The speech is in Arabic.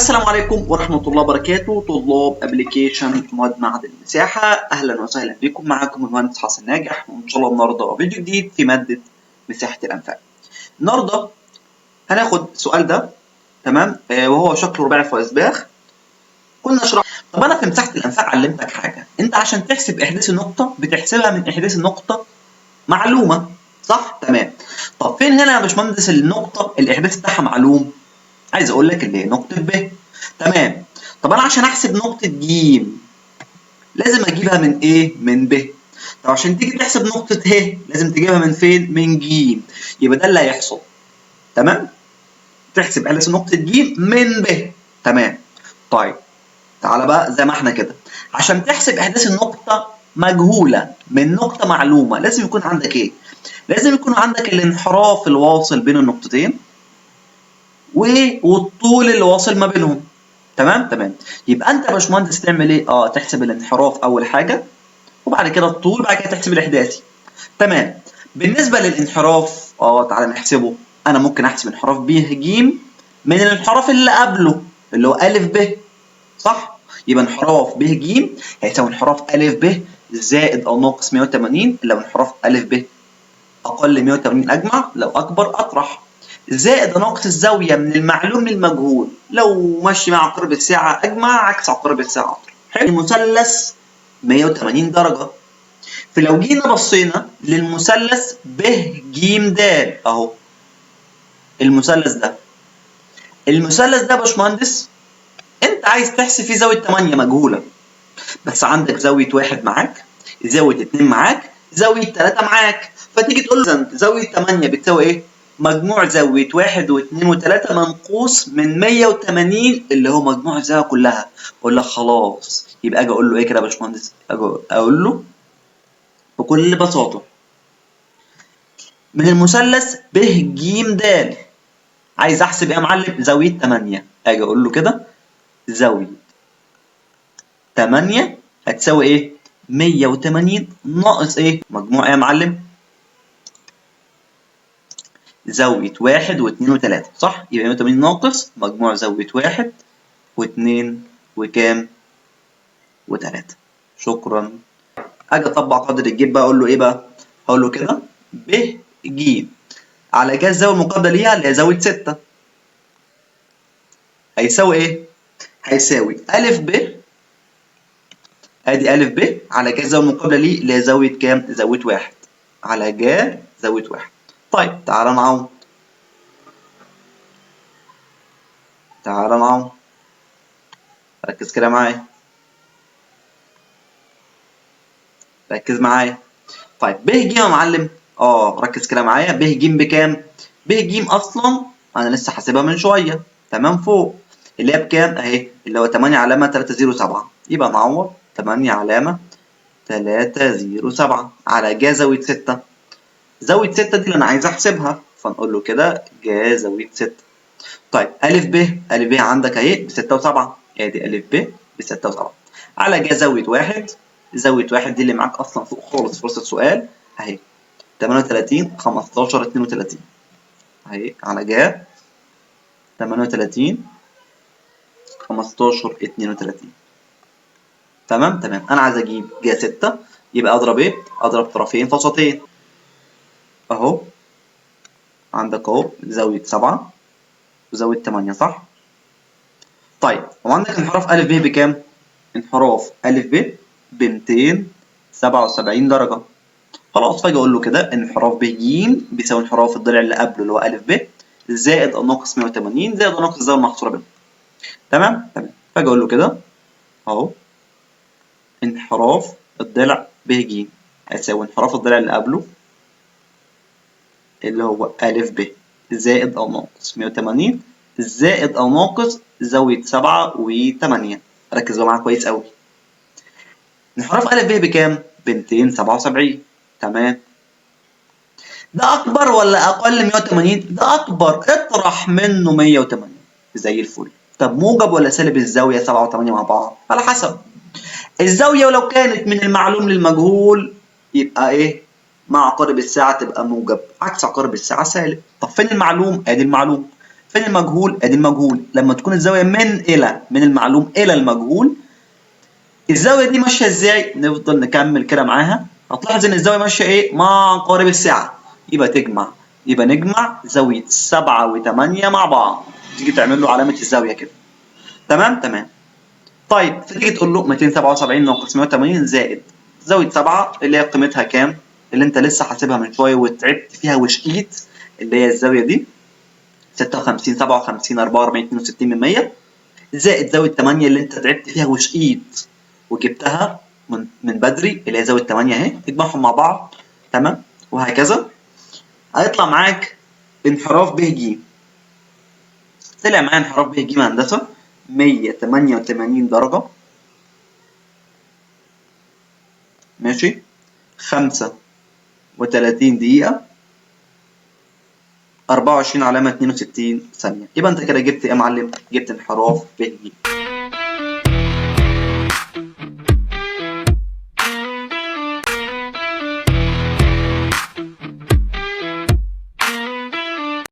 السلام عليكم ورحمة الله وبركاته. طلاب ابلكيشن مواد معدن المساحة، أهلا وسهلا بكم. معاكم المهندس حسن ناجح، وإن شاء الله النهاردة فيديو جديد في مادة مساحة الأنفاق. النهاردة هناخد السؤال ده، تمام، وهو شكل رباعي فويسباخ. كنا شرح. طب أنا في مساحة الأنفاق علمتك حاجة، أنت عشان تحسب إحداث النقطة بتحسبها من إحداث النقطة معلومة، صح؟ تمام. طب فين هنا يا باشمهندس النقطة الإحداث بتاعها معلوم؟ عايز اقول لك اللي هي نقطة ب. تمام. طب انا عشان احسب نقطة ج لازم اجيبها من ايه؟ من ب. طب عشان تيجي تحسب نقطة ه لازم تجيبها من فين؟ من ج. يبقى ده اللي هيحصل. تمام؟ تحسب إحداث نقطة ج من ب. تمام. طيب تعالى بقى زي ما احنا كده، عشان تحسب إحداث النقطة مجهولة من نقطة معلومة لازم يكون عندك ايه؟ لازم يكون عندك الانحراف الواصل بين النقطتين والطول اللي واصل ما بينهم. تمام. يبقى انت يا باشمهندس تعمل ايه؟ تحسب الانحراف اول حاجه، وبعد كده الطول، بعد كده تحسب الاحداثي. تمام. بالنسبه للانحراف تعالى نحسبه. انا ممكن احسب انحراف ب ج من الانحراف اللي قبله اللي هو ا ب، صح؟ يبقى انحراف ب ج هيساوي انحراف ا ب زائد او ناقص 180 لو انحراف ا ب اقل 180 اجمع، لو اكبر اطرح، زائد ناقص الزاويه من المعلوم للمجهول، لو ماشي مع عقارب الساعه اجمع، عكس عقارب الساعه اطرح. حلو. المثلث 180 درجه. فلو جينا بصينا للمثلث ب ج د اهو، المثلث ده يا باشمهندس انت عايز تحسب فيه زاويه 8 مجهوله، بس عندك زاويه 1 معاك، زاويه 2 معاك، زاويه 3 معاك، فتيجي تقول له زاويه 8 بتساوي ايه؟ مجموع زاوية 1 و2 و3 منقوص من 180 اللي هو مجموع الزاوية كلها. أقول لك خلاص، يبقى أجي أقول له إيه كده يا باشمهندس؟ أقول له بكل بساطة من المثلث ب ج د عايز أحسب إيه يا معلم؟ زاوية 8. أجي أقول له كده زاوية 8 هتساوي إيه؟ 180 ناقص إيه؟ مجموع إيه يا معلم؟ زاوية 1 و2 و3، صح؟ يبقى 180 ناقص مجموع زاوية 1 و2 وكام؟ و3. شكرا. أجي أطبق قدر الجيب بقى، أقول له إيه بقى؟ هقول له كده ب ج على جهة الزاوية المقابلة ليها اللي هي زاوية 6 هيساوي إيه؟ هيساوي أ ب، أدي أ ب على جهة الزاوية المقابلة ليه اللي هي زاوية كام؟ زاوية 1 على جهة زاوية 1. طيب تعالى نعوض. ركز كده معايا. طيب ب ج يا معلم، ركز كده معايا. ب ج بكام؟ ب ج اصلا انا لسه حاسبها من شويه، تمام، فوق اللي هي بكام اهي، اللي هو 8 علامه 307. يبقى نعوض 8 علامه 307 على جا زاويه 6. زاويه 6 دي اللي انا عايز احسبها، فنقول له كده جا زاويه 6. طيب ا ب عندك اهي ب 6 و7، ادي ا ب ب 6 و7 على جا زاويه 1. زاويه 1 دي اللي معاك اصلا فوق خالص فرصه سؤال اهي 38 15 32 اهي على جا 38 15 32. تمام. انا عايز اجيب جا 6، يبقى اضرب ايه؟ اضرب طرفين فسطين اهو، عندك اهو زاويه 7 وزاويه 8، صح؟ طيب وعندك انحراف ا ب بكام؟ انحراف ا ب ب 277 درجه. خلاص، فاجي اقول له كده انحراف ب ج بيساوي انحراف الضلع اللي قبله اللي هو ا ب زائد او ناقص 180 زائد او ناقص الزاويه المحصوره بينهم. تمام. فاجي اقول له كده اهو انحراف الضلع ب ج هيساوي انحراف الضلع اللي قبله اللي هو ا ب زائد او ناقص 180 زائد او ناقص زاويه 7 و8. ركز معايا كويس قوي. انحراف ا ب بكام؟ ب 277. تمام. ده اكبر ولا اقل من 180؟ ده اكبر، اطرح منه 180 زي الفل. طب موجب ولا سالب الزاويه 7 و8 مع بعض؟ على حسب الزاويه، ولو كانت من المعلوم للمجهول يبقى ايه؟ مع عقارب الساعه تبقى موجب، عكس عقارب الساعه سالب. طب فين المعلوم؟ ادي المعلوم فين المجهول؟ ادي المجهول. لما تكون الزاويه من المعلوم الى المجهول، الزاويه دي ماشيه ازاي؟ نفضل نكمل كده معاها، هتلاحظ ان الزاويه ماشيه ايه؟ مع عقارب الساعه. يبقى نجمع زاويه 7 و8 مع بعض، تيجي تعمل له علامه الزاويه كده. تمام. طيب فتيجي تقول له 277 ناقص 180 زائد زاويه 7 اللي هي قيمتها كام؟ اللي انت لسه حاسبها من شويه وتعبت فيها وشقيت، اللي هي الزاويه دي 56 57 44 62 من 100، زائد زاويه 8 اللي انت تعبت فيها وشقيت وجبتها من بدري اللي هي زاويه 8 اهي، اجمعهم مع بعض. تمام، وهكذا. هيطلع معاك انحراف ب ج. طلع معايا انحراف ب ج هندسه 188 درجه، ماشي، 35 دقيقه، 24 علامه 62 ثانيه. يبقى انت كده جبت ايه يا معلم؟ جبت انحراف ب ج.